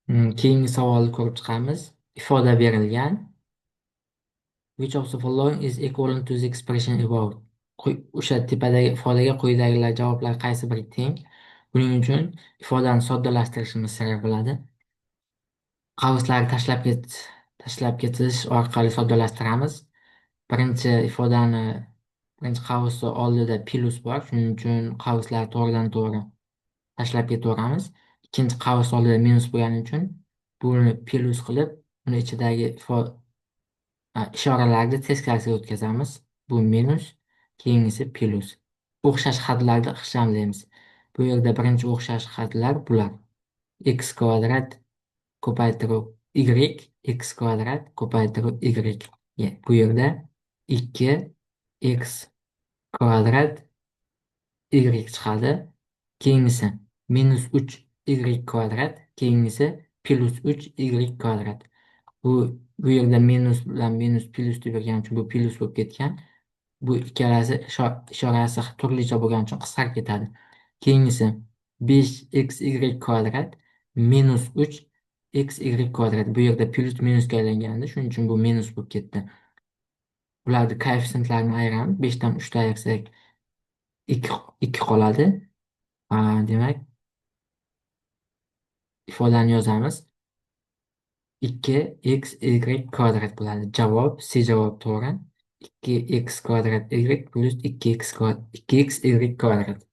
Keyingi savolni ko'rib chiqamiz. Ifoda berilgan. Which of the following is equivalent to the expression above? O'sha tepadagi ifodaga quyidagilar javoblar qaysi biri teng? Buning uchun ifodani soddalashtirishimiz kerak bo'ladi. Qavslarni tashlab ketish orqali soddalashtiramiz. Birinchi ifodani birinchi qavsni oldida plus bor, shuning uchun qavslar to'g'ridan to'g'ri tashlab ketaveramiz. Ikkinchi qavs oldida minus bo'lgani uchun buni plus qilib, uni ichidagi ishoralarni teskarisiga o'tkazamiz. Bu minus, keyingisi plus. O'xshash xatlarni ixchamlaymiz. Bu yerda birinchi o'xshash xatlar bular. X kvadrat ko'paytiruv y, x kvadrat ko'paytiruv y. Bu yerda 2 x kvadrat y chiqadi. Keyingisi minus 3 y kvadrat, keyingisi plus 3 y kvadrat. Bu yerda minus bilan minus plus deb bergani uchun bu plus bo'lib ketgan. Bu ikkalasi ishorasi turlicha bo'lgani uchun qisqarib ketadi. Keyingisi 5xy kvadrat minus 3xy kvadrat. Bu yerda plus minusga aylangandi, shuning uchun bu minus bo'lib ketdi. Bularni koeffitsiyentlarini ayiramiz. 5 dan 3 ta ayirsak 2 qoladi. Demak, ifodani yozamiz. 2xy kvadrat bo'ladi. Javob C javob to'g'ri. 2x kvadrat y plus 2xy kvadrat.